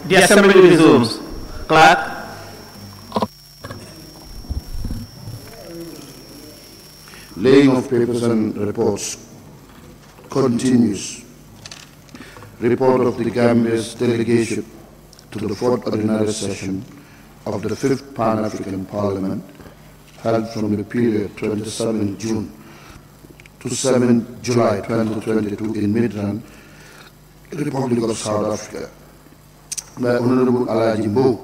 The Assembly resumes. Clerk. Laying of papers and reports continues. Report of the Gambia's delegation to the 4th Ordinary Session of the 5th Pan-African Parliament, held from the period 27 June to 7 July 2022 in Midrand, Republic of South Africa, by Honorable 𝒂𝒄𝒄𝒏,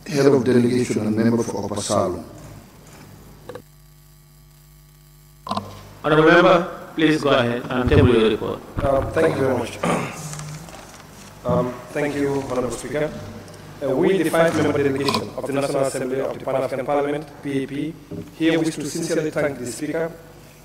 Head of Delegation and Member for Upper Salom. Honorable Member, please go ahead and table your report. Thank you very much. Thank you, Honorable Speaker. We, the 5-member delegation of the National Assembly of the Pan-African Parliament, PAP, here wish to sincerely thank the Speaker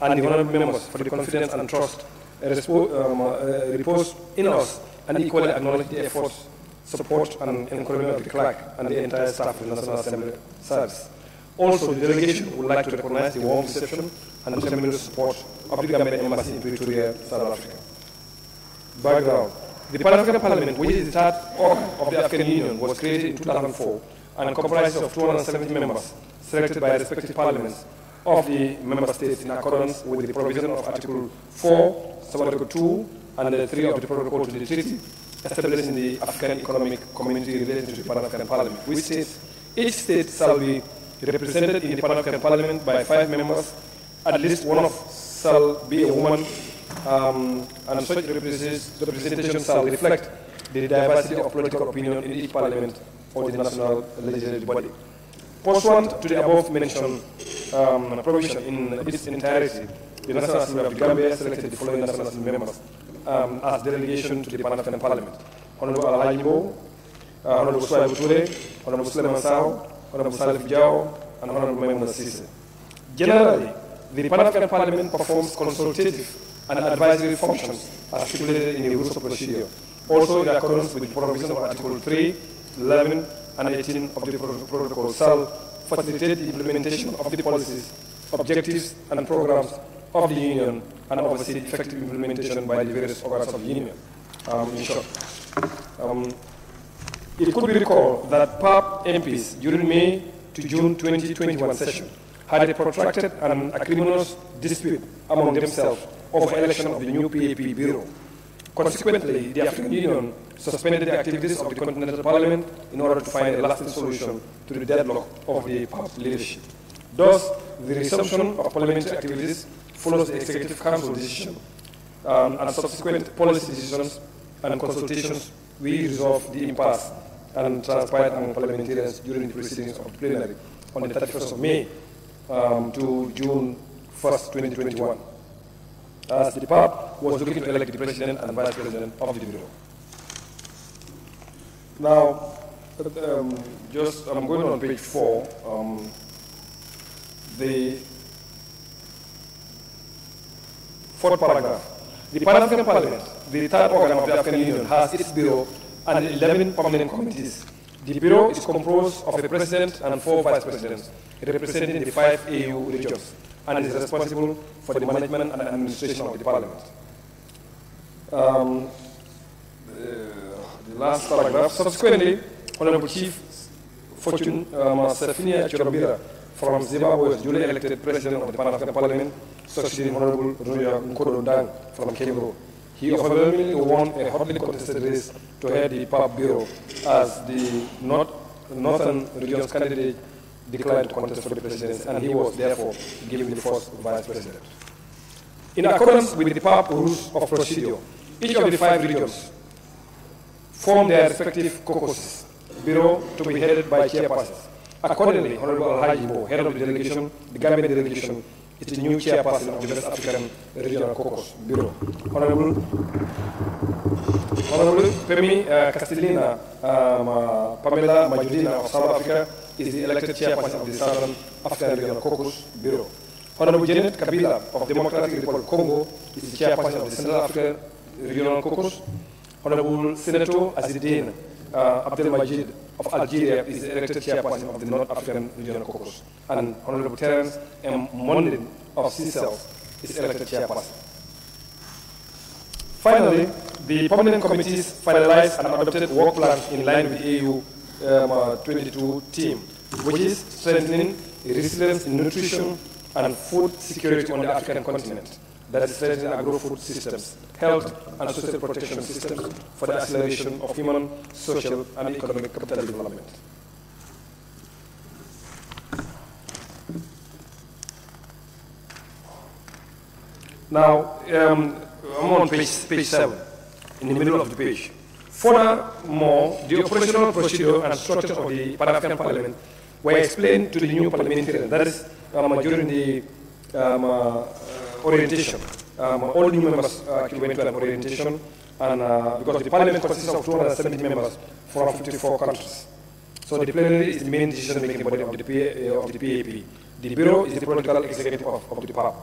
and the honorable members for the confidence and trust reposed in us, and equally acknowledge the efforts, support, and encouragement of the clerk and the entire staff of the National Assembly service. Also, the delegation would like to recognize the warm reception and determined support of the Gambian Embassy in Pretoria, South Africa. Background. The Pan-African Parliament, which is the third organ of the African Union, was created in 2004 and comprises of 270 members selected by respective parliaments of the member states in accordance with the provision of Article 4, Sub-Article 2, and 3 of the Protocol to the Treaty, establishing the African Economic Community related to the Pan-African Parliament, which states each state shall be represented in the Pan-African Parliament by 5 members, at least one of shall be a woman, and such representation shall reflect the diversity of political opinion in each parliament or the national legislative body. Pursuant to the above-mentioned provision in its entirety, the National Assembly of the Gambia selected the following National Assembly members as delegation to the Pan-African Parliament: Honorable 𝒂𝒂𝒂𝒏, Honorable 𝒂𝒄𝒄𝒏𝒄𝒄, Honorable Suleiman Sao, Honorable 𝒂𝒂𝒂𝒏𝒏𝒆𝒍, and Honorable Maimuna Sise. Generally, the Pan-African Parliament performs consultative and advisory functions as stipulated in the rules of procedure, also in accordance with the provisions of Article 3, 11, and 18 of the Protocol, shall facilitate the implementation of the policies, objectives, and programs of the Union and oversee the effective implementation by the various organs of the Union. In short, it could be recalled that PAP MPs during May to June 2021 session had a protracted and acrimonious dispute among themselves over election of the new PAP Bureau. Consequently, the African Union suspended the activities of the Continental Parliament in order to find a lasting solution to the deadlock of the PAP leadership. Thus, the resumption of parliamentary activities follows the Executive Council decision, and subsequent policy decisions and consultations will resolve the impasse and transpired among parliamentarians during the proceedings of the plenary on the 31st of May to June 1st, 2021. As the PAP was looking to elect the President and Vice President of the Bureau. Now, I'm going on page 4. The 4th paragraph. The Pan-African Parliament, the third organ of the African Union, has its Bureau and 11 permanent committees. The Bureau is composed of a President and 4 Vice Presidents, representing the 5 AU regions, and is responsible for the management and administration of the Parliament. The last paragraph. Subsequently, Honorable Chief Fortune 𝒂𝒂𝒂𝒂𝒂𝒂𝒂𝒂𝒂💏 from Zimbabwe was duly elected President of the Pan-African Parliament, succeeding Honorable Ruya Nkodo from Cameroon. He overwhelmingly won a hotly contested race to head the PAP Bureau as the Northern Region's candidate declined to contest for the presidency, and he was therefore given the first Vice President. In accordance with the PAP rules of procedure, each of the 5 regions form their respective caucuses bureau to be headed by chairpersons. Accordingly, Honorable 𝒂𝒂𝒂𝒏, head of the delegation, the Gambian delegation, is the new chairperson of the West African Regional Caucus Bureau. Honorable Femi Castellina Pamela Majudina of South Africa is the elected chairperson of the Southern African Regional Caucus Bureau. Honorable Janet Kabila of Democratic Republic of Congo is the chairperson of the Central African Regional Caucus. Honorable Senator Azidine Abdelmajid of Algeria is the elected chairperson of the North African Regional Caucus. And Honorable Terence M. Mondin of Seychelles is elected chairperson. Finally, the permanent committees finalized and adopted work plans in line with the AU 22 theme, which is strengthening resilience in nutrition and food security on the African continent. That is strengthening agro-food systems, health and social protection systems for the acceleration of human, social, and economic capital development. Now, I'm on page 7, in the middle of the page. Furthermore, the operational procedure and structure of the Pan-African Parliament were explained to the new parliamentarians. That is, during the orientation. All new members actually went to an orientation, and because the Parliament consists of 270 members from 54 countries. So the plenary is the main decision-making body of the PAP. The Bureau is the political executive of the PAP.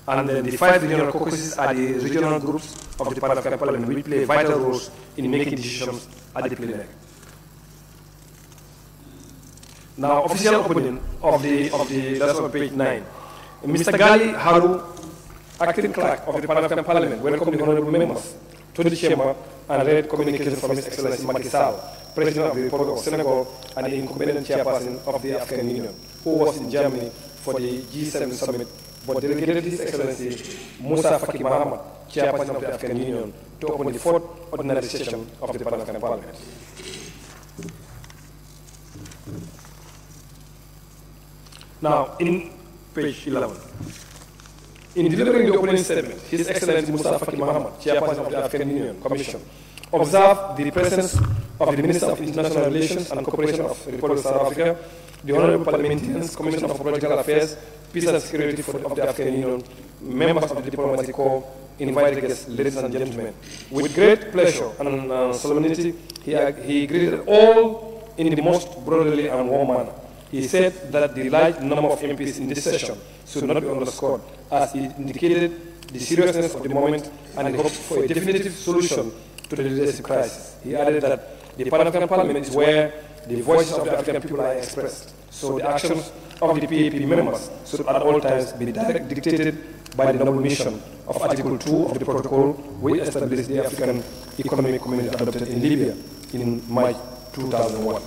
And then the 5 regional caucuses are the regional groups of the Pan-African Parliament, which play vital roles in making decisions at the plenary. Now, official opinion of that's on page 9. Mr. Gali Haru, acting clerk of the Pan-African Parliament, welcomed the honorable members to the chamber and read communication from His Excellency Macky Sall, President of the Republic of Senegal and the incumbent chairperson of the African Union, who was in Germany for the G7 summit, but delegated His Excellency Moussa Faki Mahamat, chairperson of the African Union, to open the 4th ordinary session of the Pan-African Parliament. Now, in page 11, in delivering the opening statement, His Excellency Moussa Faki Mahamat, chairperson of the African Union Commission, observed the presence of the Minister of International Relations and Cooperation of the Republic of South Africa, the Honorable Parliamentarians, Commissioner for Political Affairs, Peace and Security of the African Union, members of the Diplomatic Corps, invited guests, ladies and gentlemen. With great pleasure and solemnity, he greeted all in the most brotherly and warm manner. He said that the large number of MPs in this session should not be underscored, as he indicated the seriousness of the moment and he hoped for a definitive solution to the leadership crisis. He added that the Pan-African Parliament is where the voices of the African people are expressed. So the actions of the PAP members should at all times be dictated by the noble mission of Article 2 of the protocol, which established the African Economic Community adopted in Libya in March 2001.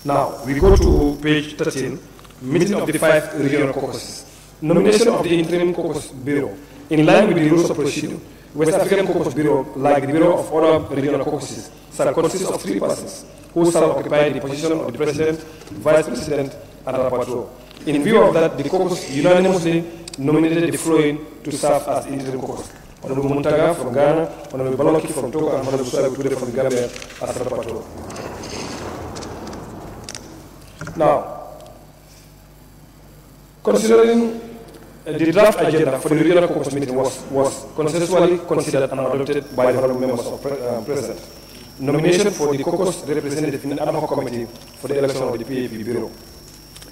Now, we go to page 13, meeting of the 5 regional caucuses. Nomination of the interim caucus bureau. In line with the rules of procedure, West African Caucus Bureau, like the Bureau of other regional caucuses, shall consist of 3 persons who shall occupy the position of the President, Vice President, and Rapporteur. In view of that, the caucus unanimously nominated the following to serve as interim caucus: Honorable Muntaga from Ghana, Honorable Baloki from Togo, and Honorable 𝒂𝒄𝒄𝒏 from Gambia as Rapporteur. Now, considering the draft agenda for the regional caucus meeting was consensually considered and adopted by the honorable members of President. Nomination for the caucus representative in the ad hoc committee for the election of the PAP Bureau.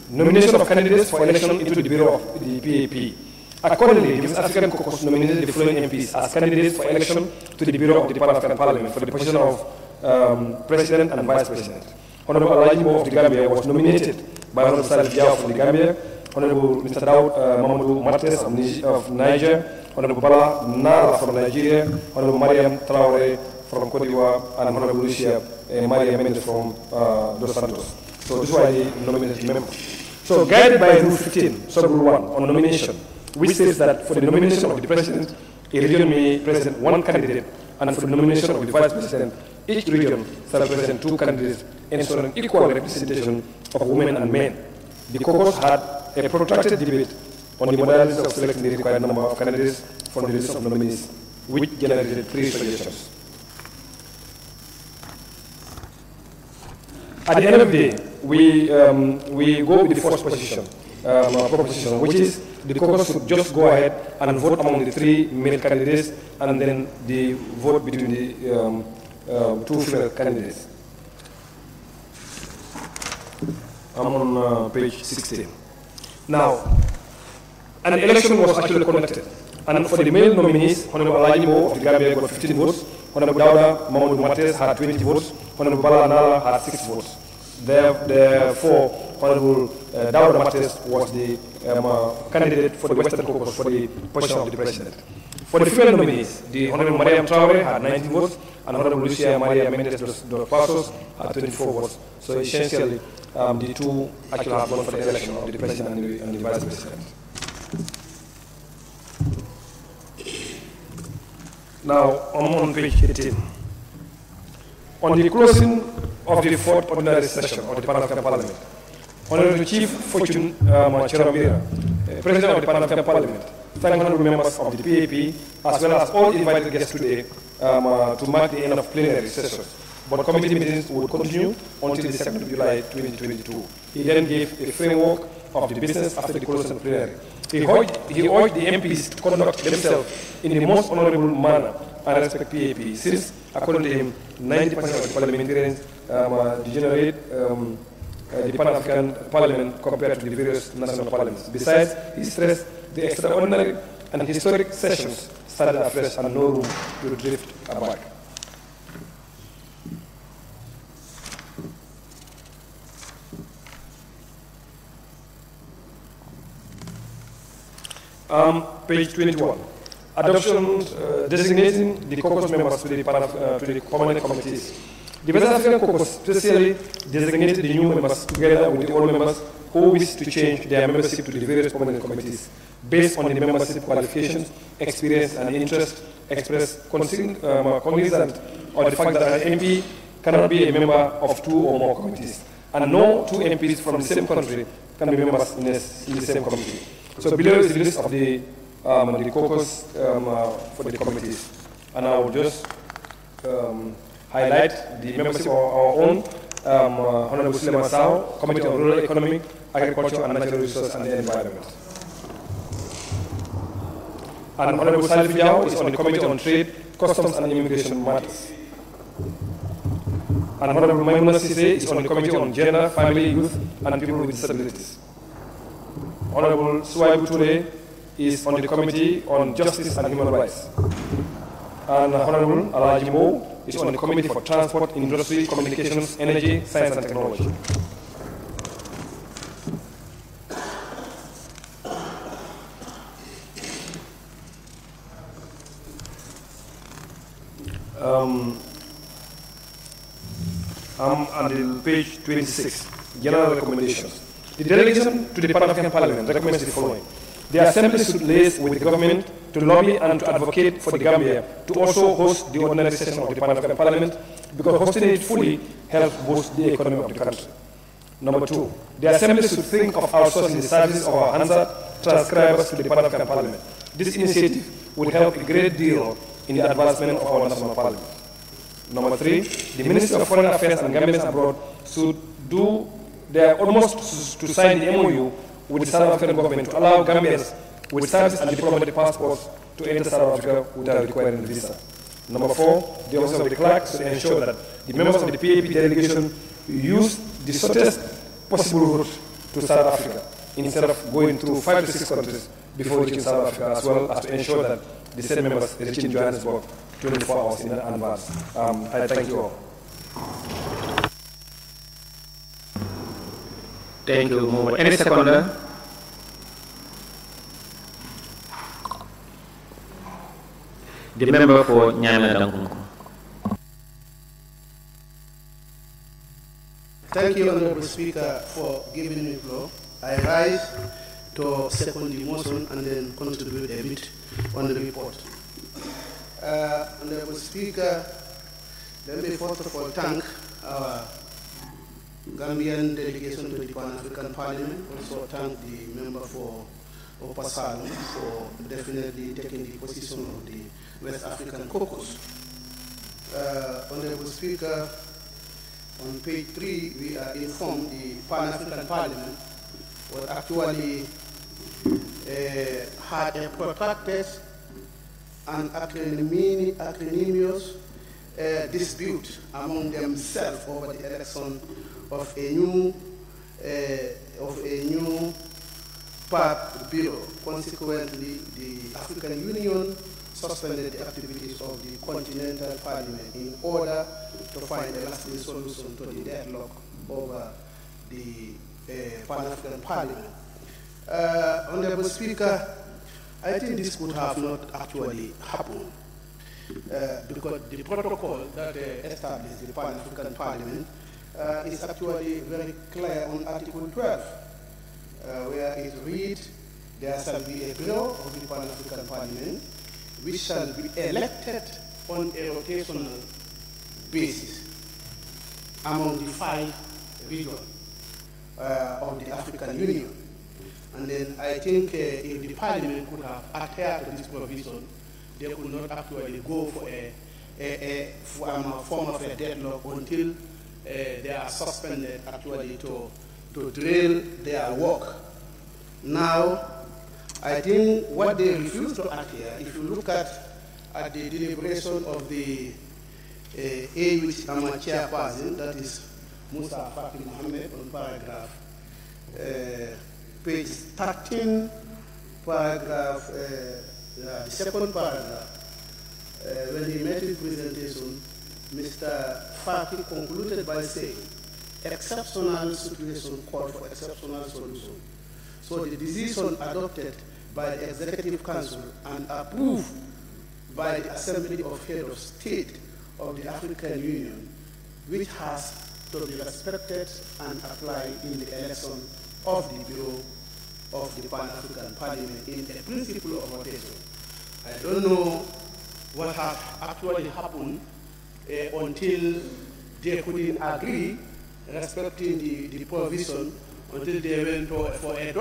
Nomination of candidates for election into the Bureau of the PAP. Accordingly, the West African Caucus nominated the following MPs as candidates for election to the Bureau of the Pan-African Parliament for the position of President and Vice President. Honorable Alajibo of the Gambia was nominated by Honorable Salif Diao from the Gambia, Honorable Mr. Daoud Mamadou Mates of Niger, Honorable Bala Nara from Nigeria, Honorable Mariam Traore from Cote d'Ivoire, and Honorable Lucia Maria Mendes from Dos Santos. So this is why they nominated members. So guided by Rule 15, Sub-Rule 1 on nomination, which says that for the nomination of the President, a region may present 1 candidate, and for the nomination of the Vice President, each region shall present 2 candidates, ensuring equal representation of women and men. The caucus had a protracted debate on the modalities of selecting the required number of candidates from the list of nominees, which generated 3 suggestions. At the end of the day, we go with the first proposition, which is the caucus should just go ahead and vote among the 3 male candidates, and then the vote between the 2 female candidates. I'm on page 16. Now, an election was actually conducted, and for the male nominees, Honorable Alajibo of the Gambia got 15 votes, Honorable Dauda Mamadou Mates had 20 votes, Honorable Bala Nala had 6 votes. Therefore, Honorable Dawda Mattes was the candidate for the Western Caucus for the position of the president. For the female nominees, the Honorable Mariam Traore had 19 votes, and Honorable Lucia Maria Mendes dos Passos had 24 votes. So essentially, the two actually have gone for the election of the president and the vice president. Now, I'm on page 18. On the closing of the fourth ordinary session of the Pan-African Parliament, Honorable Chief Fortune 𝒂𝒄𝒄𝒏, President of the Pan-African Parliament, thank honorable members of the PAP, as well as all invited guests today to mark the end of plenary sessions. But committee meetings will continue until the 2nd of July 2022. He then gave a framework of the business after the closing of plenary. He urged the MPs to conduct themselves in the most honorable manner and respect PAP, since, according to him, 90% of the parliamentarians degenerate the Pan-African Parliament compared to the various national parliaments. Besides, he stressed the extraordinary and historic sessions started afresh and no room to drift back. Page 21. Adoption designating the caucus members to the permanent committees. The West African Caucus specially designated the new members together with the old members who wish to change their membership to the various permanent committees based on the membership qualifications, experience, and interest expressed, cognizant of the fact that an MP cannot be a member of two or more committees, and no two MPs from the same country can be members in the same committee. So below is the list of the caucus for the committees, and I will just highlight the membership of our own Honorable 𝒂𝒂𝒂𝒏𝒂𝒂, Committee on Rural Economy, Agriculture and Natural Resources and the Environment. And Honorable 𝒕𝒉𝒊𝒔 is on the Committee on Trade, Customs and Immigration Matters. And Honorable Maimuna Sise is on the Committee on Gender, Family, Youth and People with Disabilities. Honorable 𝒒𝒐𝒊𝒏 Toure is on the Committee on Justice and Human Rights. And Honorable Alhaji Mbow is on the Committee for Transport, Industry, Communications, Energy, Science and Technology. I'm on page 26, General Recommendations. The delegation to the Pan-African Parliament recommends the following. The Assembly should liaise with the government to lobby and to advocate for the Gambia to also host the ordinary session of the Pan-African Parliament, because hosting it fully helps boost the economy of the country. Number 2, the Assembly should think of outsourcing the services of our Hansa transcribers to the Pan-African Parliament. This initiative will help a great deal in the advancement of our national parliament. Number 3, the Ministry of Foreign Affairs and Gambians abroad should do their utmost to sign the MOU with the South African government to allow Gambians with service and diplomatic passports to enter South Africa without requiring a visa. Number 4, the office of the clerk should ensure that the members of the PAP delegation use the shortest possible route to South Africa instead of going through 5 to 6 countries before reaching South Africa, as well as to ensure that the same members reach in Johannesburg 24 hours in advance. I thank you all. Thank you, Mohamed. Any seconder? The member for Nyame Dankunku. Thank you, Honorable Speaker, for giving me the floor. I rise to second the motion and then contribute a bit on the report. Honorable Speaker, let me first of all thank our Gambian delegation to the Pan-African Parliament. Also thank the member for 𝒂𝒂𝒂𝒏 for definitely taking the position of the West African Caucus. Honorable Speaker, on page 3, we are informed the Pan-African Parliament was actually had a protracted and acrimonious dispute among themselves over the election of a new PAP bureau. Consequently, the African Union suspended the activities of the Continental Parliament in order to find a lasting solution to the deadlock over the Pan-African Parliament. Honorable Speaker, I think this could have not actually happened because the protocol that established the Pan-African Parliament is actually very clear on Article 12, where it reads, there shall be a bureau of the Pan-African Parliament which shall be elected on a rotational basis among the 5 regions of the African Union. And then I think if the Parliament could have adhered to this provision, they could not actually go for a form of a deadlock until they are suspended actually to drill their work. Now, I think what they refuse to adhere, if you look at the deliberation of the 𝒂𝒄𝒄𝒏 chairperson, that is Musa Faki Mohammed, on paragraph page 13, paragraph, the second paragraph, when he made his presentation, Mr. Faki concluded by saying, exceptional situation called for exceptional solution. So the decision adopted by the Executive Council and approved by the Assembly of Heads of State of the African Union, which has to be respected and applied in the election of the Bureau of the Pan-African Parliament in a principle of rotation. I don't know what has actually happened until they couldn't agree respecting the provision, until they went for a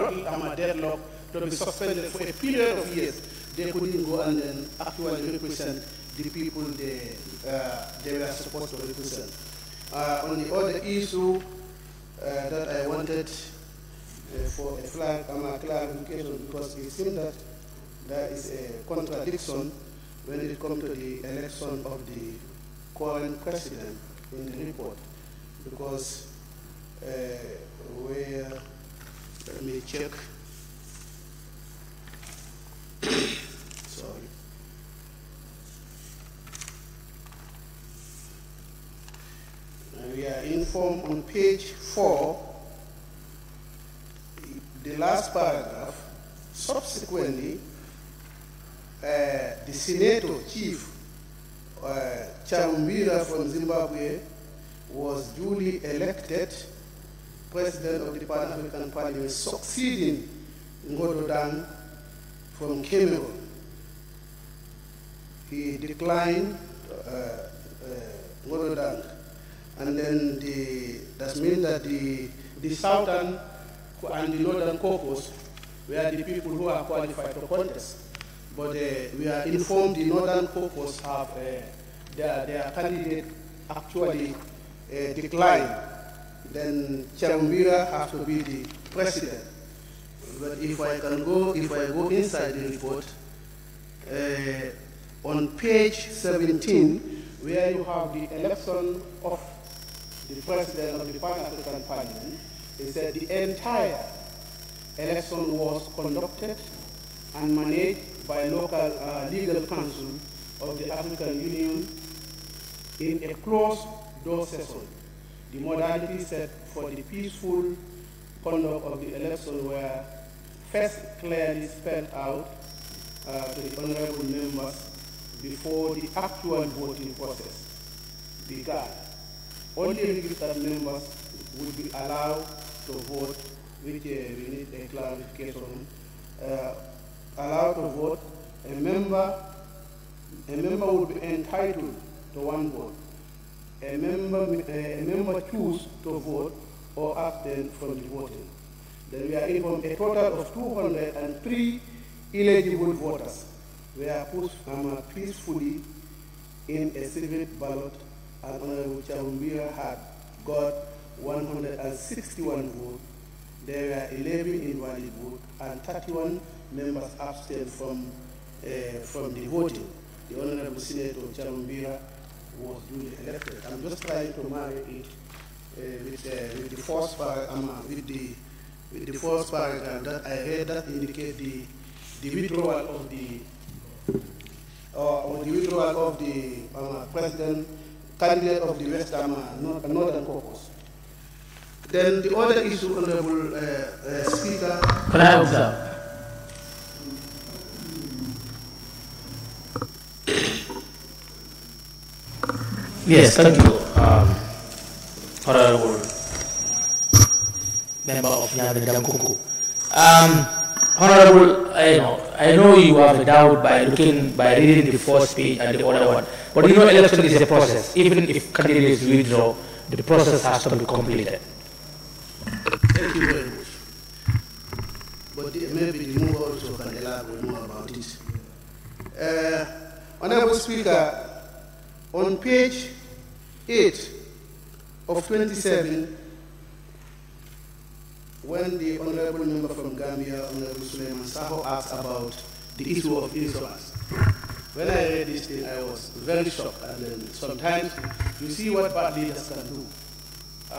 deadlock to be suspended for a period of years. They couldn't go and then actually represent the people they were supposed to represent. On the other issue that I wanted for a clarification, because it seems that there is a contradiction when it comes to the election of the current president in the report, because where, let me check, sorry. We are informed on page 4, the last paragraph. Subsequently, the Senator Chief 𝒂𝒄𝒄𝒏 from Zimbabwe was duly elected President of the Pan-African Parliament, succeeding Ngododang from Cameroon. He declined Ngododang. And then that means that the southern and the northern caucus were the people who are qualified to contest. But we are informed the northern caucus have their candidate actually declined. Then 𝒂𝒄𝒄𝒏 has to be the president. But if I go inside the report, on page 17, where you have the election of the president of the Pan-African Parliament, it said the entire election was conducted and managed by local legal council of the African Union in a closed-door session. The modalities set for the peaceful conduct of the election were first clearly spelled out to the honorable members before the actual voting process began. Only registered members would be allowed to vote, which we need a clarification. Allowed to vote, a member would be entitled to 1 vote. A member choose to vote or abstain from the voting. Then we are informed a total of 203 eligible voters were put peacefully in a secret ballot, and Honorable 𝒂𝒄𝒏 had got 161 votes. There were 11 invalid votes, and 31 members abstained from the voting. The Honorable Senator 𝒂𝒄𝒏 was duly elected. I'm just trying to marry it with the first paragraph that I heard that indicate the withdrawal of the president candidate of the West Northern Caucus. Then the other issue, Honorable Speaker. Can I observe? Yes, thank you, Honorable Member of 𝒂𝒄𝒄𝒏. Honorable, I know you have a doubt by reading the first page and the other one, but you know election is a process. Even if candidates withdraw, the process has to be completed. Thank you very much. But maybe the mover also can elaborate more about it. Honorable Speaker, on page 8 of 27, when the Honorable Member from Gambia, Honorable 𝒂𝒊𝒏, asked about the issue of insurance, when I read this thing, I was very shocked. And then sometimes you see what bad leaders can do.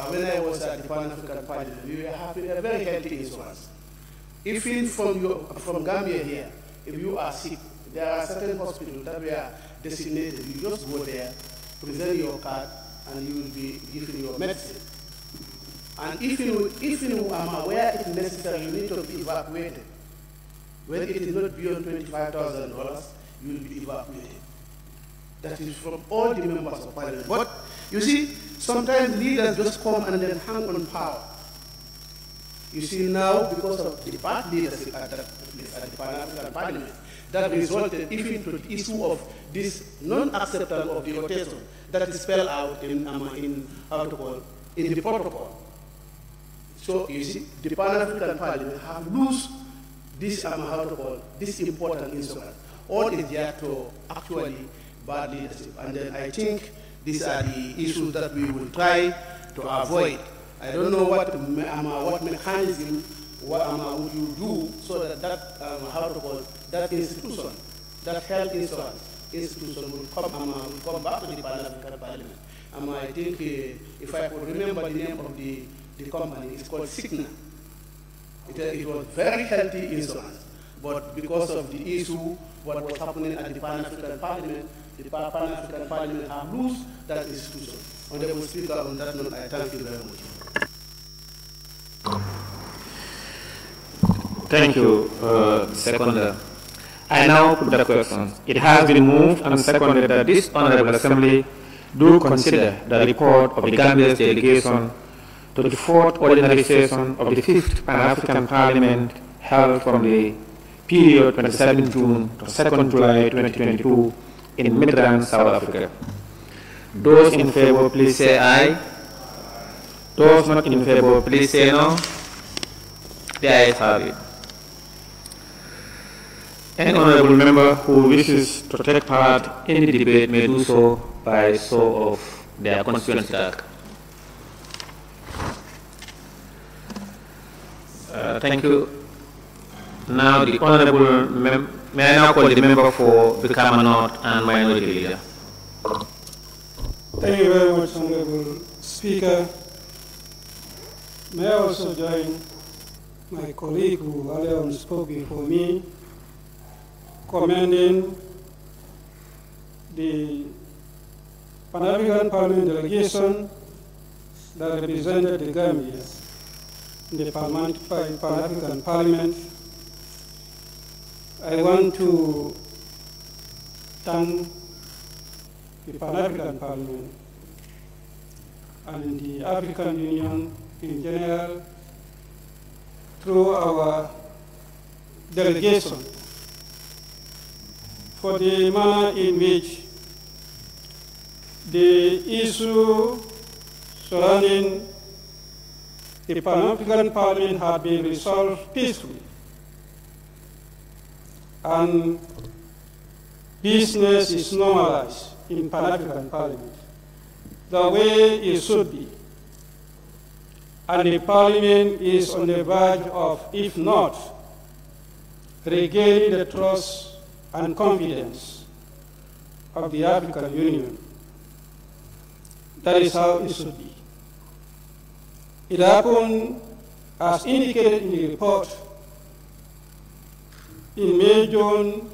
When I was at the Pan-African Parliament, we were having a very healthy insurance. Even from Gambia here, if you are sick, there are certain hospitals that were designated. You just go there, present your card, and you will be given your medicine. And if you are aware it is necessary, you need to be evacuated. When it is not beyond $25,000, you will be evacuated. That is from all the members of Parliament. But you see, sometimes leaders just come and then hang on power. You see now, because of the bad leadership at the Pan-African Parliament, that resulted even to the issue of this non-acceptance of the rotation that is spelled out in the protocol. So you see, the Pan-African Parliament have lost this this important instrument. All is there to actually bad leadership. And then I think these are the issues that we will try to avoid. I don't know what mechanism would you do so that that institution, that health insurance institution will come back to the Pan-African Parliament. I think if I could remember the name of the company, it's called Cigna. It was very healthy insurance, but because of the issue, what was happening at the Pan-African Parliament, the Pan-African Parliament have lost that institution. Honorable Speaker, on that note, I thank you very much. Thank you, Seconder. I now put the question. It has been moved and seconded that this Honorable Assembly do consider the report of the Gambia's delegation to the 4th ordinary session of the 5th Pan-African Parliament held from the period 27 June to 2nd July 2022 in Midrand, South Africa. Those in favor, please say aye. Those not in favor, please say no. The ayes have it. Any honorable member who wishes to take part in the debate may do so by show of their constituency tag. Thank you. Now the honorable may I now call the member for Brikama North and Minority Leader. Thank you very much, Honorable Speaker. May I also join my colleague who earlier spoke before me, commending the Pan-African Parliament delegation that represented the Gambia in the Pan-African Parliament. I want to thank the Pan-African Parliament and the African Union in general through our delegation for the manner in which the issue surrounding the Pan-African Parliament had been resolved peacefully, and business is normalized in Pan-African Parliament the way it should be. And the Parliament is on the verge of, if not, regaining the trust and confidence of the African Union. That is how it should be. It happened, as indicated in the report, in May, June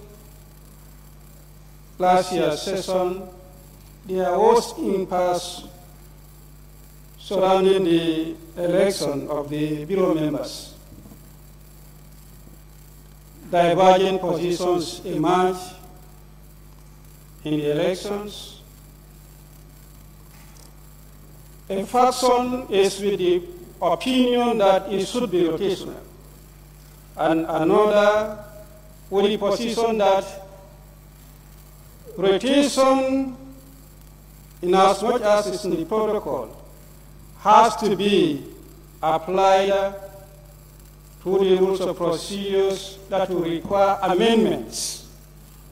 last year's session, there was impasse surrounding the election of the Bureau members. Divergent positions emerged in the elections. A faction is with the opinion that it should be rotational, and another with the position that rotation, in as much as it's in the protocol, has to be applied to the rules of procedures that will require amendments,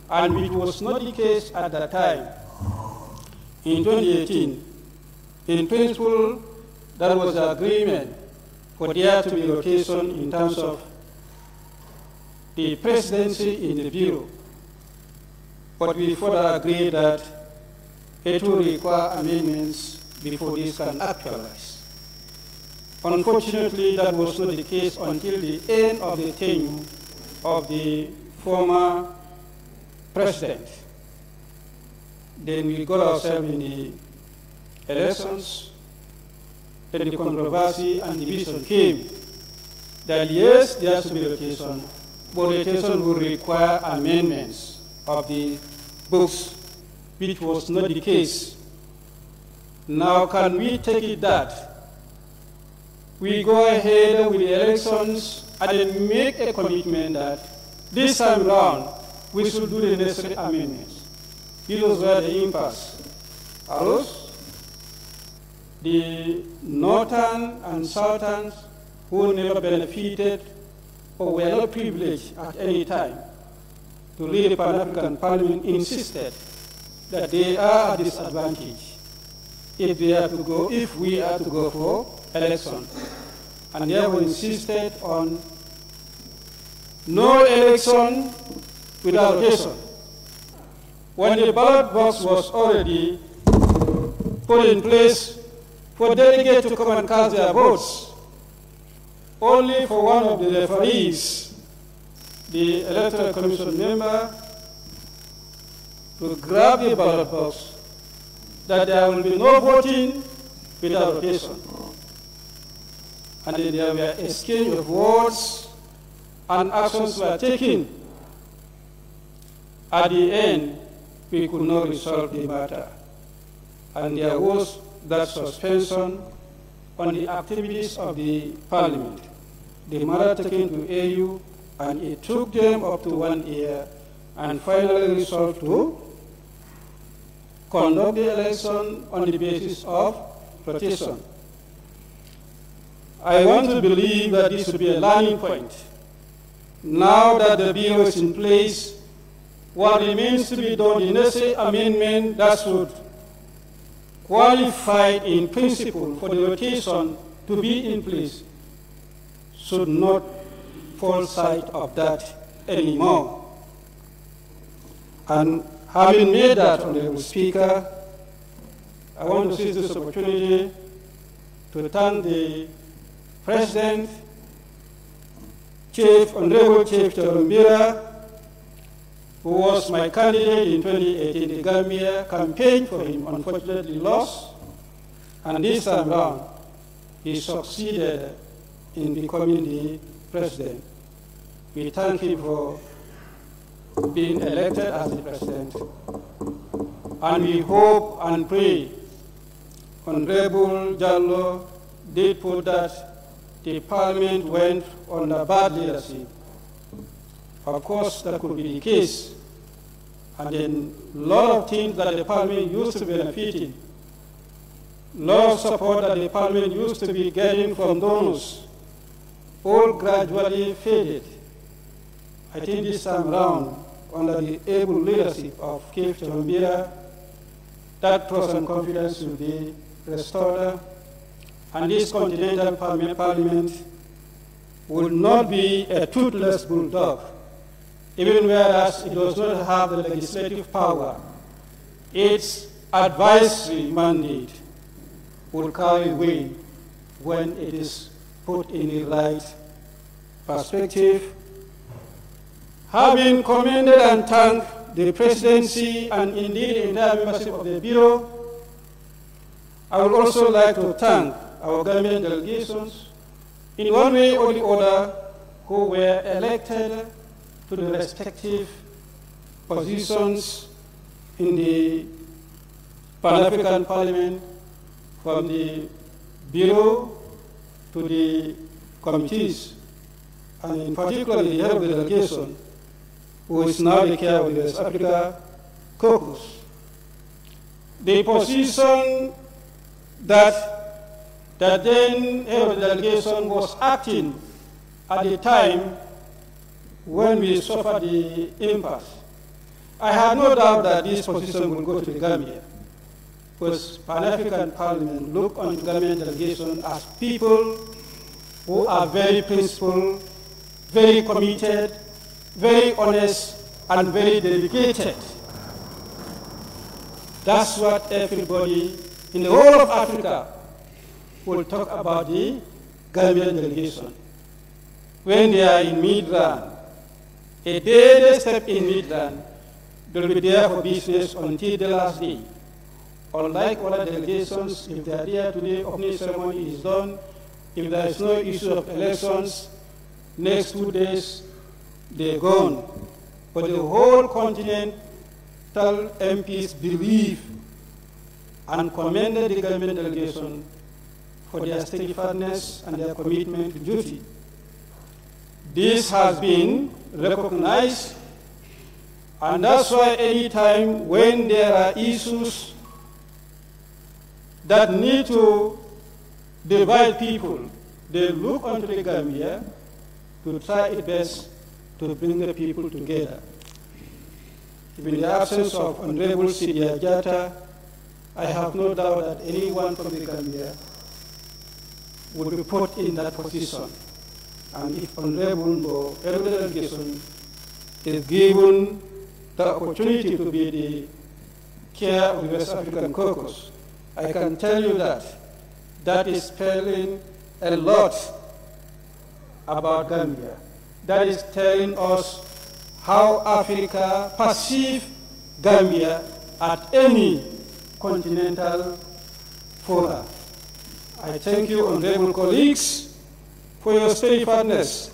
and which was not the case at that time. In 2018, in principle, there was agreement for there to be rotation in terms of the presidency in the Bureau, but we further agreed that it will require amendments before this can actualize. Unfortunately, that was not the case until the end of the tenure of the former president. Then we got ourselves in the elections, then the controversy and division came that yes, there has to be rotation, but rotation will require amendments of the books, which was not the case. Now, can we take it that we go ahead with the elections and then make a commitment that this time around we should do the necessary amendments? This was where the impasse arose. The northern and southern who never benefited or were not privileged at any time to lead the Pan-African Parliament insisted that they are at disadvantage if we are to go for election. And therefore insisted on no election without rotation. When the ballot box was already put in place for delegates to come and cast their votes, only for one of the referees, the Electoral Commission member, to grab the ballot box, that there will be no voting without rotation. And then there were exchange of words and actions were taken. At the end, we could not resolve the matter. And there was that suspension on the activities of the Parliament. The matter taken to AU, and it took them up to 1 year, and finally resolved to conduct the election on the basis of rotation. I want to believe that this should be a learning point. Now that the bill is in place, what remains to be done, the necessary amendment that should qualify in principle for the rotation to be in place, should not fall sight of that anymore. And having made that, Honorable Speaker, I want to seize this opportunity to thank the President, Honorable Chief 𝒕𝒉𝒊𝒔, who was my candidate in 2018. The Gambia campaigned for him, unfortunately lost, and this time around, he succeeded in becoming the president. We thank him for being elected as the president, and we hope and pray Honorable Jallo did put that the Parliament went under bad leadership. Of course, that could be the case. And then a lot of things that the Parliament used to be benefiting, a lot of support that the Parliament used to be getting from donors, all gradually faded. I think this time around, under the able leadership of Chief 𝒕𝒉𝒊𝒔, that trust and confidence will be restored, and this continental parliament will not be a toothless bulldog, even whereas it does not have the legislative power. Its advisory mandate will carry weight when it is put in the right perspective. Having commended and thanked the presidency and indeed the entire membership of the Bureau, I would also like to thank our Gambian delegations in one way or the other who were elected to the respective positions in the Pan-African Parliament, from the Bureau to the committees, and in particular the head of the delegation, who is now the chair of the West Africa Caucus. The position that the then head of the delegation was acting at the time when we suffered the impasse. I had no doubt that this position will go to the Gambia, because Pan-African Parliament look on the Gambian delegation as people who are very principled, very committed, very honest, and very dedicated. That's what everybody in the whole of Africa will talk about the Gambian delegation. When they are in mid-run, a day they step in mid-run, they'll be there for business until the last day. Unlike other delegations, if they are there today, opening ceremony is done. If there is no issue of elections, next 2 days, they're gone. But the whole continental MPs believe and commended the Gambian delegation for their steadfastness and their commitment to duty. This has been recognized, and that's why any time when there are issues that need to divide people, they look onto the Gambia to try its best to bring the people together. In the absence of Honorable Sidia Jata, I have no doubt that anyone from the Gambia would be put in that position. And if Honorable Elder Delegation is given the opportunity to be the chair of the West African Caucus, I can tell you that that is spelling a lot about Gambia. That is telling us how Africa perceives Gambia at any continental fora. I thank you, honorable colleagues, for your steadfastness.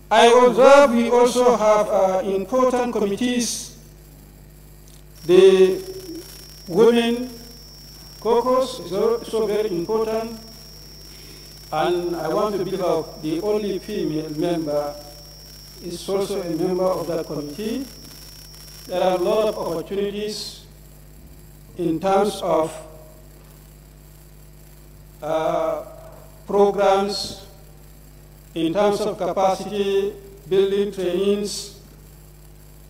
I observe we also have important committees. The Women Caucus is also very important, and I want to believe out the only female member is also a member of that committee. There are a lot of opportunities in terms of programs, in terms of capacity building trainings,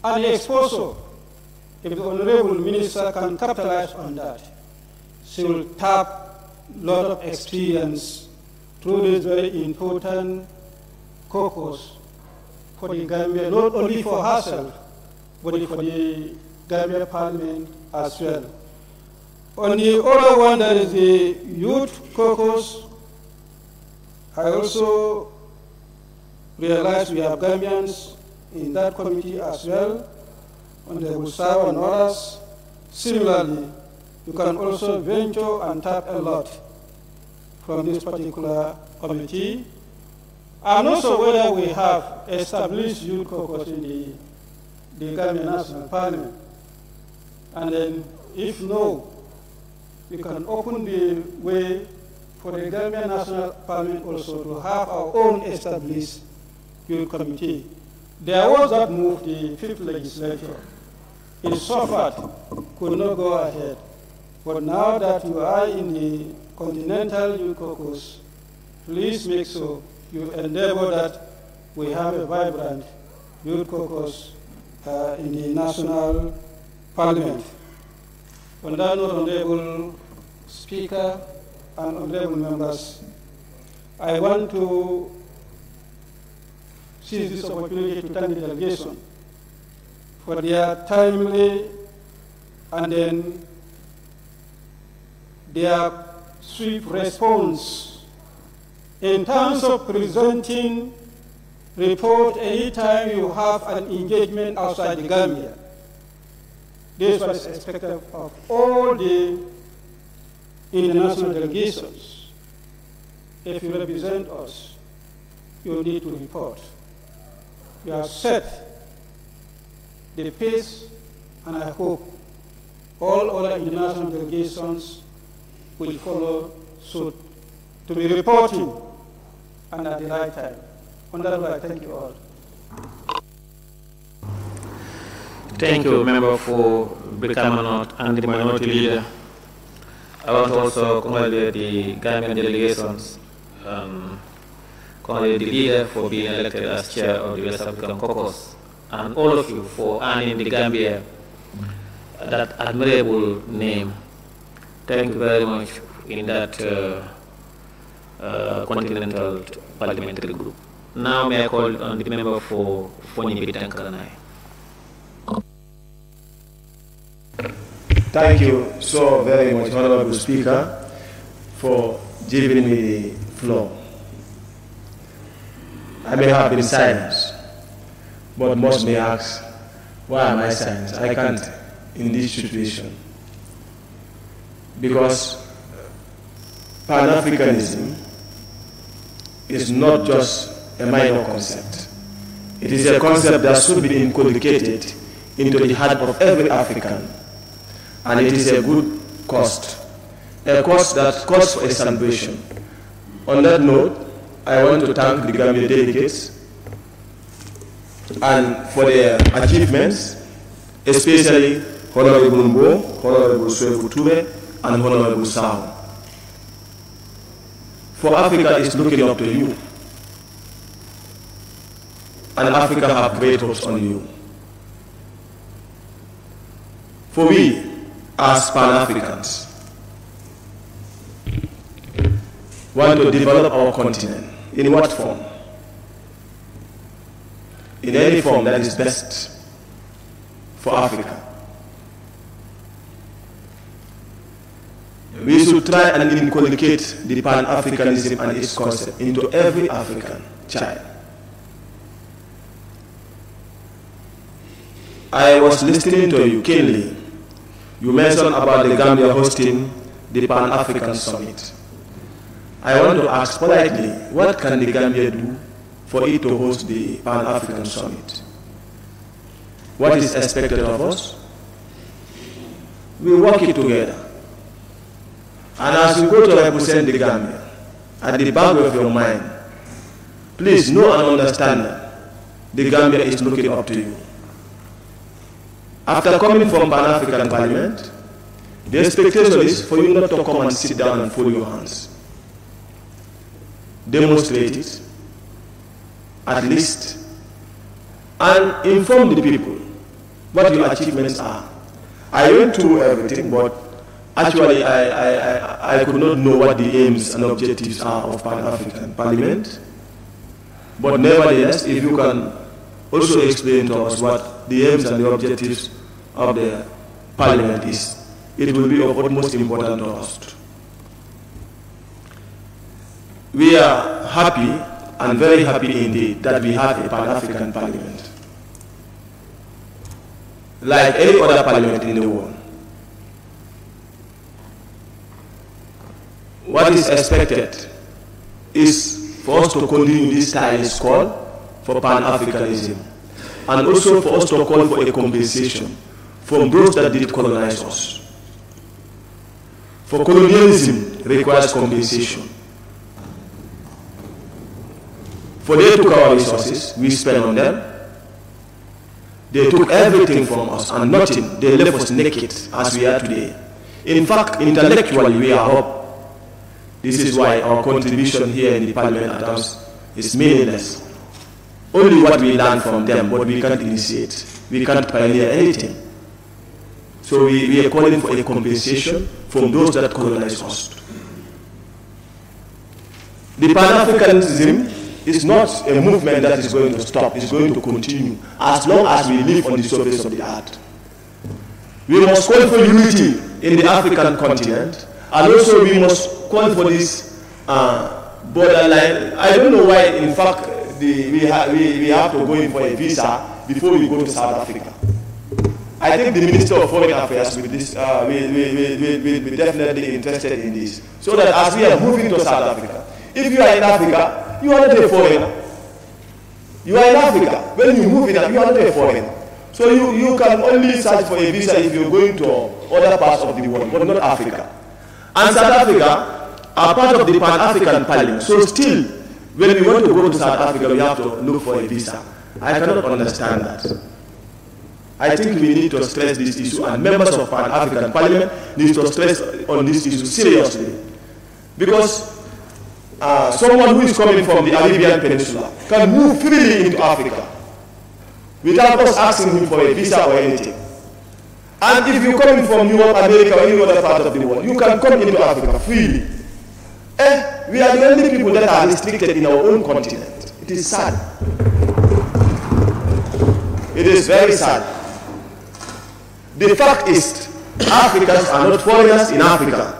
and exposure. If the Honorable Minister can capitalize on that, she will tap a lot of experience through this very important caucus for the Gambia, not only for herself, but for the Gambia Parliament as well. On the other one, that is the Youth Caucus, I also realize we have Gambians in that committee as well, and they will serve and others. Similarly, you can also venture and tap a lot from this particular committee. I'm not sure whether we have established youth caucus in the Gambia National Parliament. And then, if no, we can open the way for the Gambia National Parliament also to have our own established youth committee. There was that move, the 5th legislature. It suffered, could not go ahead. But now that you are in the Continental Youth Caucus, please make sure you endeavor that we have a vibrant youth caucus in the National Parliament. On that note, Honorable Speaker and Honorable Members, I want to seize this opportunity to thank the delegation for their timely and then their swift response in terms of presenting report anytime you have an engagement outside the Gambia. This was expected of all the in the national delegations, if you represent us, you need to report. We have set the pace, and I hope all other international delegations will follow suit to be reporting and at the right time. On that note, I thank you all. Thank you, Member for 𝒂𝒂𝒂 and the Minority Leader. I want to also congratulate the Gambian delegations, congratulate the leader for being elected as chair of the West African Caucus, and all of you for earning the Gambia that admirable name. Thank you very much in that continental parliamentary group. Now may I call on the member for 𝒂𝒂𝒂𝒏. Thank you so very much, Honorable Speaker, for giving me the floor. I may have been silenced, but most may ask, why am I silenced? I can't in this situation. Because Pan-Africanism is not just a minor concept. It is a concept that should be inculcated into the heart of every African. And it is a good cost, a cost that calls for a celebration. On that note, I want to thank the Gambian delegates and for their achievements, especially Honorable Mbo, Honorable 𝒂𝒄𝒄𝒏, and Honorable Sao. For Africa is looking up to you, and Africa have great hopes on you. For we, as Pan-Africans, want to develop our continent. In what form? In any form that is best for Africa. We should try and inculcate the Pan-Africanism and its concept into every African child. I was listening to you keenly. You mentioned about the Gambia hosting the Pan-African Summit. I want to ask politely, what can the Gambia do for it to host the Pan-African Summit? What is expected of us? We work it together. And as you go to represent the Gambia, at the back of your mind, please know and understand that the Gambia is looking up to you. After coming from Pan-African Parliament, the expectation is for you not to come and sit down and fold your hands. Demonstrate it, at least, and inform the people what your achievements are. I went through everything, but actually I could not know what the aims and objectives are of Pan-African Parliament. But nevertheless, if you can also explain to us what the aims and the objectives of the Parliament is, it will be of utmost importance to us. We are happy and very happy indeed that we have a Pan-African Parliament. Like any other parliament in the world. What is expected is for us to continue this tireless call for Pan-Africanism, and also for us to call for a compensation from those that did colonize us. For colonialism requires compensation. For they took our resources, we spent on them. They took everything from us and nothing. They left us naked as we are today. In fact, intellectually we are up. This is why our contribution here in the Parliament at us is meaningless. Only what we learn from them, but we can't initiate. We can't pioneer anything. So we are calling for a compensation from those that colonize us. The Pan-Africanism is not a movement that is going to stop. It's going to continue as long as we live on the surface of the earth. We must call for unity in the African continent, and also we must call for this borderline. I don't know why, in fact, we have to go in for a visa before we go to South Africa. I think the Minister of Foreign Affairs will be definitely interested in this. So that as we are moving to South Africa, if you are in Africa, you are not a foreigner. You are in Africa. When you move in, you are not a foreigner. So you can only search for a visa if you're going to other parts of the world, but not Africa. And South Africa are part of the Pan-African Parliament. So still, when we want to go to South Africa, we have to look for a visa. I cannot understand that. I think we need to stress this issue, and members of Pan-African Parliament need to stress on this issue seriously. Because someone who is coming from the Arabian Peninsula can move freely into Africa without us asking him for a visa or anything. And if you're coming from Europe, America, or any other part of the world, you can come into Africa freely. We are the only people that are restricted in our own continent. It is sad. It is very sad. The fact is, Africans are not foreigners in Africa.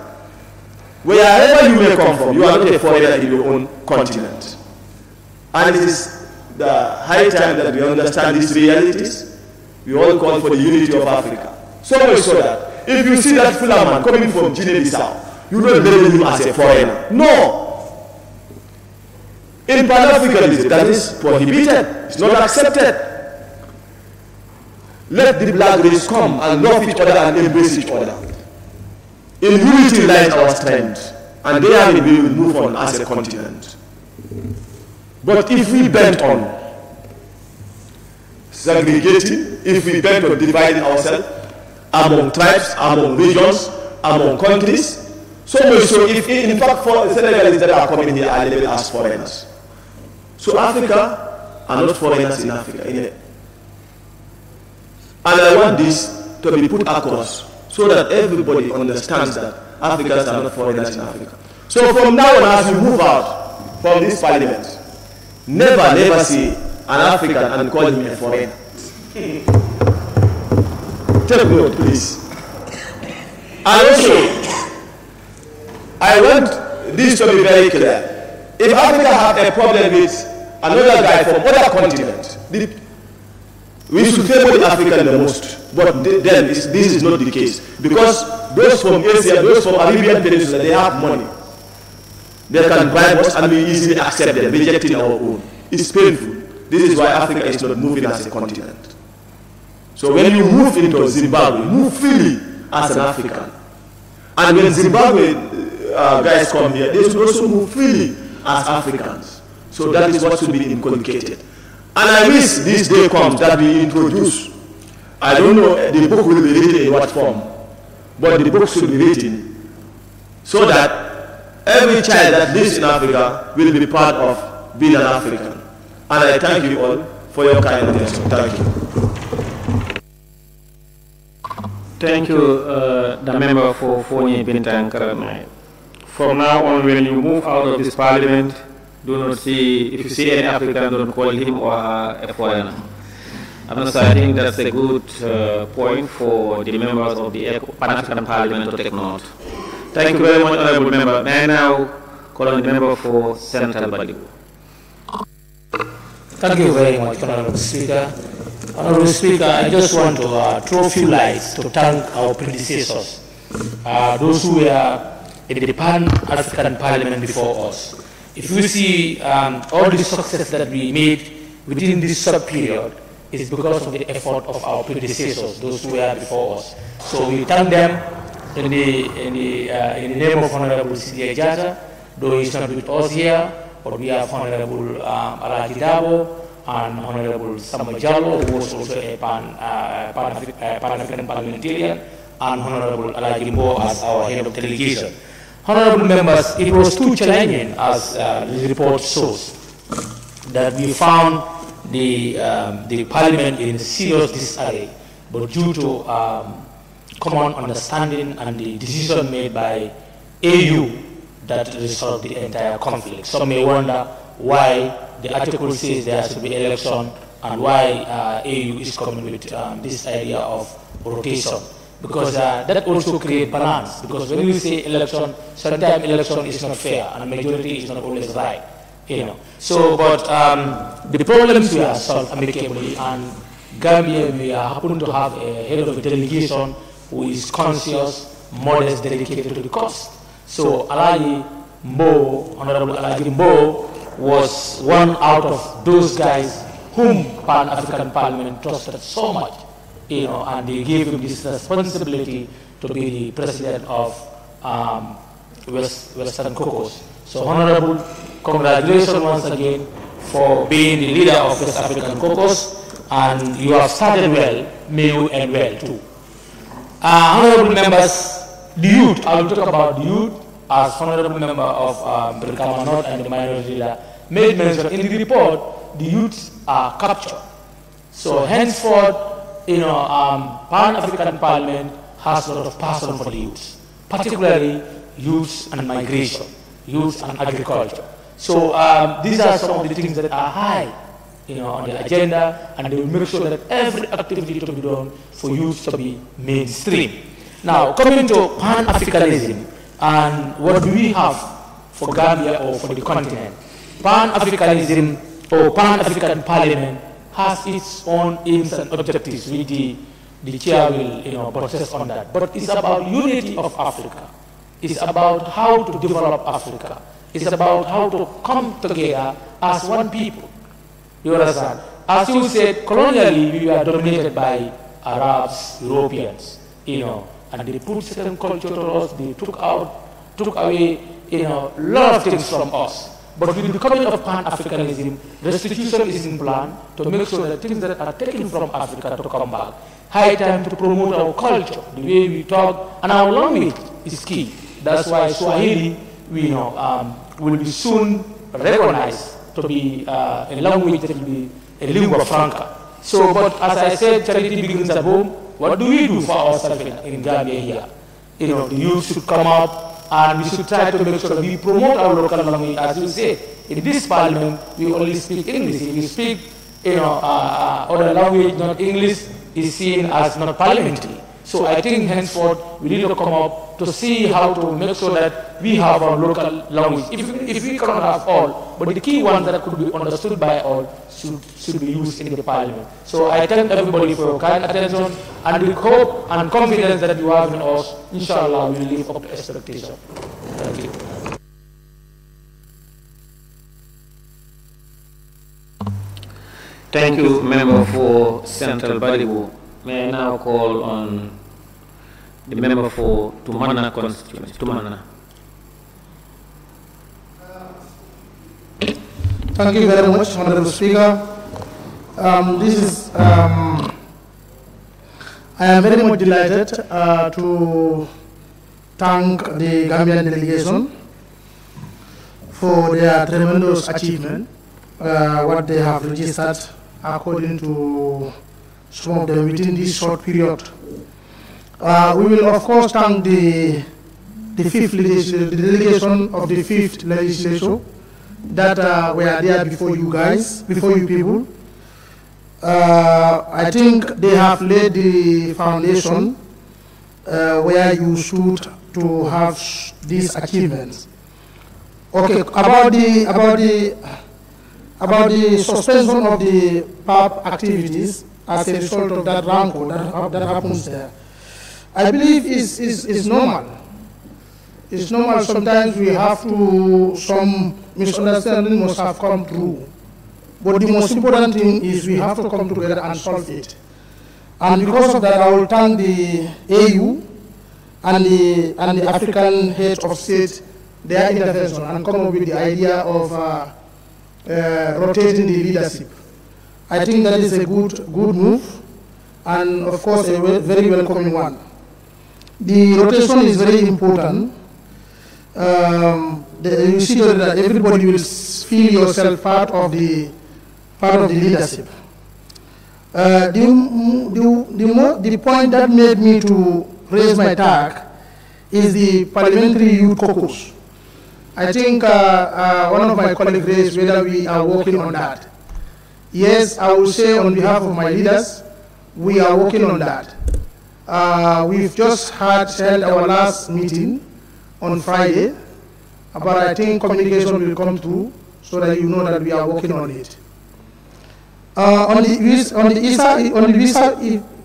Wherever you may come from, you are not a foreigner in your own continent. And it is the high time that we understand these realities. We all call for the unity of Africa. So much so that if you see that Fulaman coming from Guinea-Bissau, you don't label him as a foreigner. No. In Pan-Africanism, that is prohibited. It's not accepted. Let the black race come and love each other and embrace each other. In unity lies our strength, and there we will move on as a continent. But if we bend on segregating, if we bend on dividing ourselves among tribes, among regions, among countries, so much so if in fact for Senegalese that are coming here are labeled as foreigners. So Africa are not foreigners in Africa. And I want this to be put across so that everybody understands that Africans are not foreigners in Africa. So from now on, as we move out from this parliament, never see an African and call him a foreigner. Take note, please. And also, I want this to be very clear. If Africa have a problem with another guy from other continents, we should favor the African the most. But then this is not the case. Because those from Asia, those from Arabian Peninsula, they have money. They can bribe us and we easily accept them, rejecting our own. It's painful. This is why Africa is not moving as a continent. So when you move into Zimbabwe, move freely as an African. And when Zimbabwe guys come here, they should also move freely as Africans. So that is what should be inculcated. And I wish this day comes that we introduce, I don't know the book will be written in what form, but the book should be written so that every child that lives in Africa will be part of being an African. And I thank you all for your kind attention. Thank you. Thank you, the member for 𝒂𝒄𝒄𝒏𝒏𝒆𝒍. From now on, when you move out of this parliament, do not see, if you see any African, don't call him or her a foreigner. And so I think that's a good point for the members of the Pan-African Parliament to take note. Thank you very much, Honorable Member. May I now call on the member for Central Badigo. Thank you very much, Honorable Speaker. Honorable Speaker, I just want to throw a few lights to thank our predecessors, those who were in the Pan-African Parliament before us. If you see all the success that we made within this sub-period is because of the effort of our predecessors, those who were before us. So we thank them in the name of Honorable 𝒂𝒄𝒄𝒏𝒆𝒍, though he's not with us here, but we have Honorable 𝒂𝒂𝒂𝒏𝒏𝒆𝒍 and Honorable Samba Jallo, who was also a Pan-African parliamentarian, and Honorable Alex as our head of delegation. Honorable members, it was too challenging, as the report shows, that we found the parliament in serious disarray, but due to common understanding and the decision made by AU that resolved the entire conflict. Some may wonder why the article says there should be election and why AU is coming with this idea of rotation. Because that also creates balance. Because when you say election, sometimes election is not fair and majority is not always right. So, but the problems were solved amicably, and Gambia, we happen to have a head of a delegation who is conscious, modest, dedicated to the cause. So Alaji Mbo, Honorable Alaji Mbo, was one out of those guys whom Pan-African Parliament trusted so much, and they gave him this responsibility to be the president of Western Caucus. So Honorable, congratulations once again for being the leader of West African Caucus, and you have started well, may you end well too. Honorable members, the youth, I will talk about the youth as honorable member of Brikama North and the minority leader made mention in the report, the youths are captured. So henceforth, Pan-African Parliament has a lot of passion for the youths, particularly youths and migration, youths and agriculture. So these are some of the things that are high on the agenda, and they will make sure that every activity to be done for youth to be mainstream. Now, coming to Pan-Africanism, and what do we have for Gambia or for the continent? Pan-Africanism or Pan-African Parliament has its own aims and objectives, which the chair will process on that. But it's about unity of Africa. It's about how to develop Africa. It's about how to come together as one people. You understand? As you said, colonially we were dominated by Arabs, Europeans, and they put certain culture to us, they took away, a lot of things from us. But with the coming of Pan-Africanism, restitution is in plan to make sure that things that are taken from Africa to come back. High time to promote our culture, the way we talk, and our language is key. That's why Swahili, will be soon recognized to be a language that will be a lingua franca. So, but as I said, charity begins at home. What do we do for ourselves in Gambia here? The youth should come up, and we should try to make sure that we promote our local language. As you say, in this parliament, we only speak English. If we speak, other language, not English, is seen as not parliamentary. So I think henceforth, we need to come up to see how to make sure that we have our local language. If we cannot have all, but the key ones that could be understood by all should be used in the parliament. So I thank everybody for your kind attention, and the hope and confidence that you have in us, inshallah, we will live up to expectation. Thank you. Thank you, member for Central Balibu. May I now call on the member for Tumana constituency. Tumana. Thank you very much, Honorable Speaker. I am very much delighted to thank the Gambian delegation for their tremendous achievement, what they have registered according to some of them within this short period. We will of course thank the delegation of the 5th legislature that were there before you guys, before you people. I think they have laid the foundation where you stood to have these achievements. Okay, about the suspension of the PAP activities as a result of that rancor that happens there, I believe is normal. It's normal. Sometimes we have to, some misunderstanding must have come through. But the most important thing is we have to come together and solve it. And because of that, I will thank the AU and the African heads of state, their intervention, and come up with the idea of rotating the leadership. I think that is a good move, and of course a very welcoming one. The rotation is very important. You see that everybody will feel yourself part of the leadership. The point that made me to raise my tag is the parliamentary youth caucus. I think one of my colleagues raised whether we are working on that. Yes, I will say on behalf of my leaders, we are working on that. We've just held our last meeting on Friday, but I think communication will come through so that you know that we are working on it. On the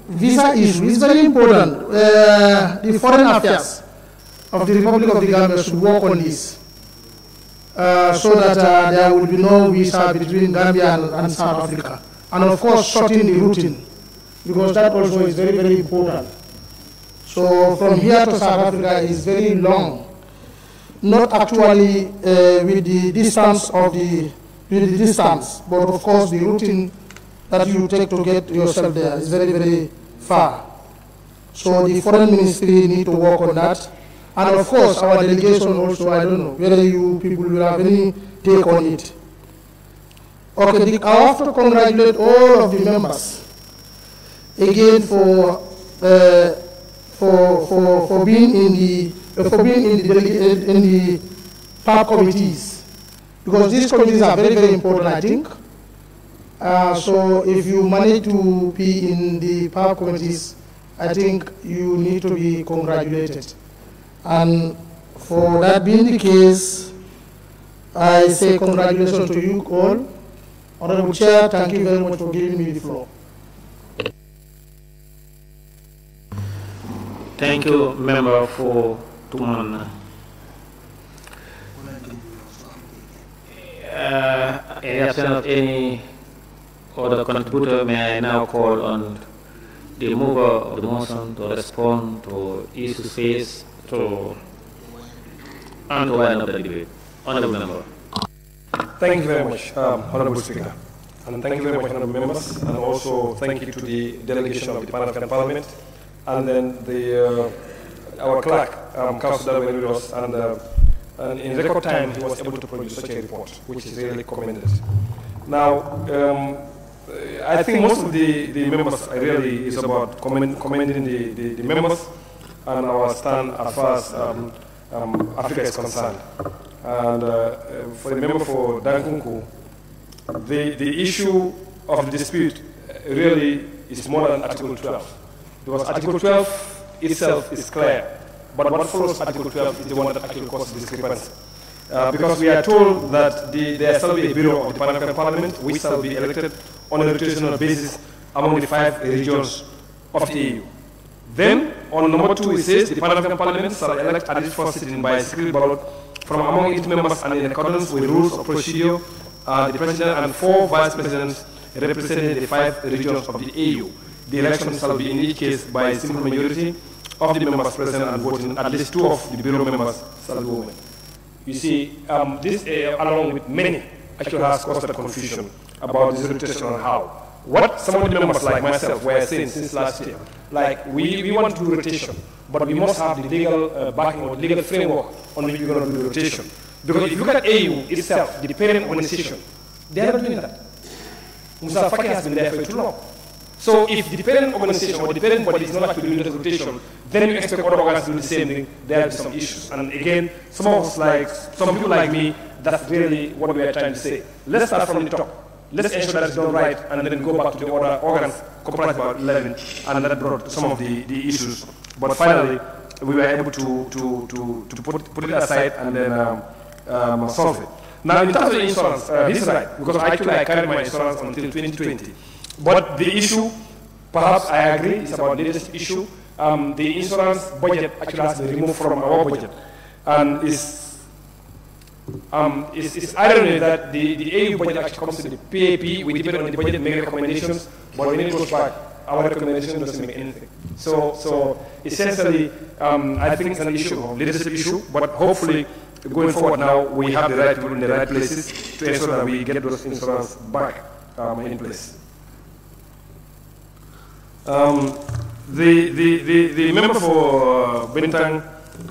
visa issue, it's very important. The foreign affairs of the Republic of the Gambia should work on this, so that there will be no visa between Gambia and South Africa, and of course shorten the routing, because that also is very, very important. So from here to South Africa is very long, not actually with the distance of but of course the routing that you take to get yourself there is very, very far. So the foreign ministry need to work on that. And of course our delegation also, I don't know whether you people will have any take on it. Okay, I have to congratulate all of the members again for being in the PAP committees, because these committees are very, very important, I think. So if you manage to be in the PAP committees, I think you need to be congratulated. And for that being the case, I say congratulations to you all. Honorable Chair, thank you very much for giving me the floor. Thank you, Member for Tuman. In the absence of any other contributor, may I now call on the mover of the motion to respond to issues faced and to wind up the debate. Honorable Member. Thank you very much, Honorable Speaker. And thank you very much, Honorable Members. And also thank you to the delegation of the Pan-African Parliament. And then our clerk, 𝒂𝒄𝒄𝒏, and in record time he was able to produce such a report, which is really commended. Now, I think most of the members really is about commending the members and our stand as far as Africa is concerned. And for the member for Dankunku, the issue of the dispute really is more than Article 12. Because Article 12 itself is clear, but what follows Article 12 is the one that actually causes discrepancy. Because we are told that there shall be a bureau of the Pan-African Parliament which shall be elected on a rotational basis among the 5 regions of the EU. Then, on number 2, it says the Pan-African Parliament shall elect at its first sitting by a secret ballot from among its members and in accordance with rules of procedure, the President and 4 Vice Presidents representing the 5 regions of the EU. The election shall be in each case by a simple majority of the members present and voting. At least 2 of the bureau members shall be women. You see, this, along with many, actually has caused a confusion about this rotation and how. What some of the members like myself were saying since last year, like we want to do rotation, but we must have the legal backing or legal framework on which we're going to do the rotation. Because if you look at AU itself, the parent organization, they are not doing that. Musa Faki has been there for too long. So if the parent organization or the parent body is not actually doing the rotation, then you expect other organs to do the same thing, there will be some issues. And again, some of us some people like me, that's really what we are trying to say. Let's start from the top. Let's ensure that it's done right, and then go back to the other organs, comprised about 11, and that brought some of the issues. But finally, we were able to put it aside and then solve it. Now, in terms of the insurance, he's right, because actually I carried my insurance until 2020. But the issue, perhaps I agree, is about the latest issue. The insurance budget actually has been removed from our budget. And it's irony that the AU budget actually comes to the PAP, we depend on the budget, make recommendations, but when it goes back, our recommendation doesn't make anything. So essentially, I think it's an issue, a leadership issue, but hopefully, going forward now, we have the right people in the right places to ensure that we get those insurance back in place. The member for Bintang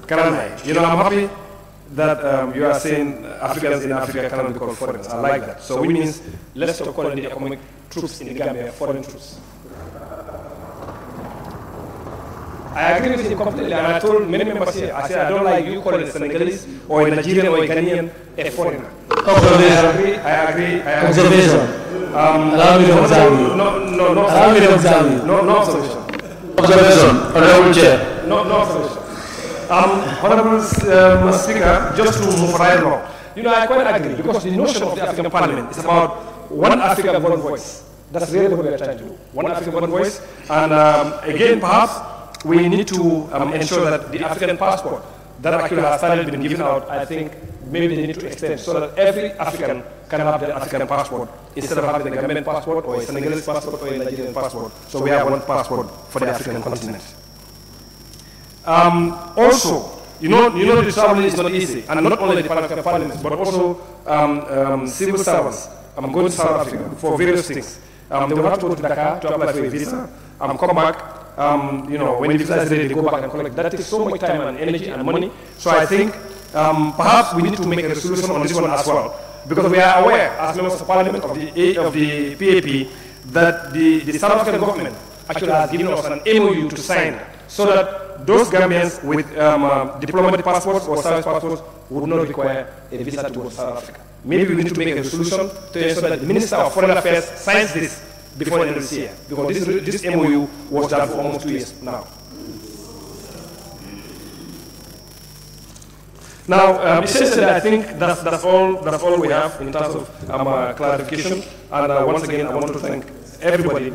Karanai, I'm happy that you are saying Africans in Africa cannot be called foreigners. I like that. So which means let's stop calling the economic troops in the Gambia foreign troops. I agree with him completely, and I told many members here, I said I don't like you calling a Senegalese or a Nigerian or a Ghanaian a foreigner. Observation. I agree. Observation. Allow me to observe you. No. Allow me to observe you. No observation. Observation. Honorable Chair. No observation. Honorable Speaker, just to move right along. I quite agree, because the notion of the African Parliament is about one Africa, one voice. That's really what we are trying to do. One African, one voice. And again, perhaps we need to ensure that the African passport that actually has finally been given out, I think maybe they need to extend so that every African can have the African passport instead of having the Gambian passport or a Senegalese passport or a Nigerian passport. So we have one passport for the African continent. Also, you know the travel is not easy, and not only the Pan-African Parliament, but also civil servants. I'm going to South Africa for various things. They will have to go to Dakar to apply for a visa, come back. When the visa is ready, they go back and collect. That takes so much time and energy and money. So I think perhaps we need to make a resolution on this one as well, because we are aware, as members of Parliament of the PAP, that the South African government actually has given us an MOU to sign, so that those Gambians with diplomatic passports or service passports would not require a visa to go to South Africa. Maybe we need to make a resolution to ensure that the Minister of Foreign Affairs signs this before the end of this year, because this MOU was done for almost 2 years now. Now, essentially, I think that's all we have in terms of clarification. And once again, I want to thank everybody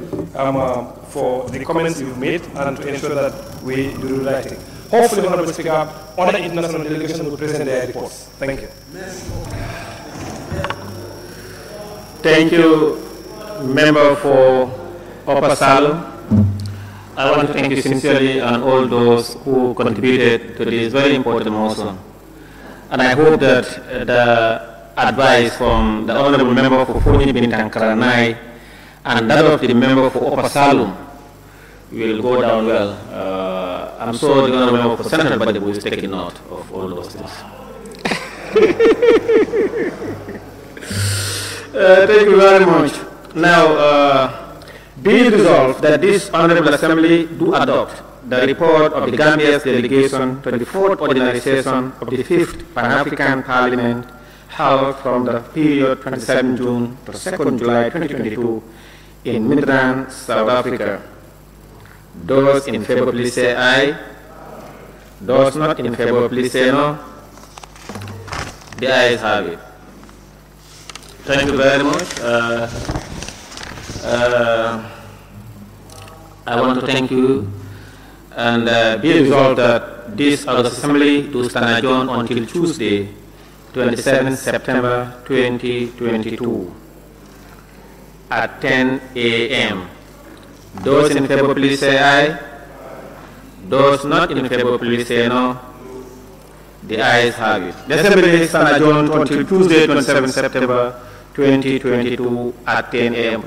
for the comments you've made and to ensure that we do the right thing. Hopefully, Honorable Speaker, other international delegations will present their reports. Thank you. Thank you, Member for 𝒂𝒄𝒄𝒏. I want to thank you sincerely and all those who contributed to this very important motion. And I hope that the advice from the Honorable Member for 𝒕𝒉𝒊𝒔 and that of the Member for 𝒂𝒄𝒄𝒏 will go down well. I'm sure the Honorable Member for 𝒂𝒄𝒄𝒏 will take note of all those things. Thank you very much. Now, be it resolved that this Honorable Assembly do adopt the report of the Gambia's delegation to the 4th Ordinary Session of the 5th Pan-African Parliament held from the period 27 June to 2nd July 2022 in Midrand, South Africa. Those in favor, please say aye. Those not in favor, please say no. The ayes have it. Thank you very much. I want to thank you, and be resolved that this August Assembly do stand adjourned until Tuesday, 27 September 2022 at 10 a.m. Those in favor, please say aye. Those not in favor, please say no. The ayes have it. The Assembly stand adjourned until Tuesday, 27 September 2022 at 10 a.m.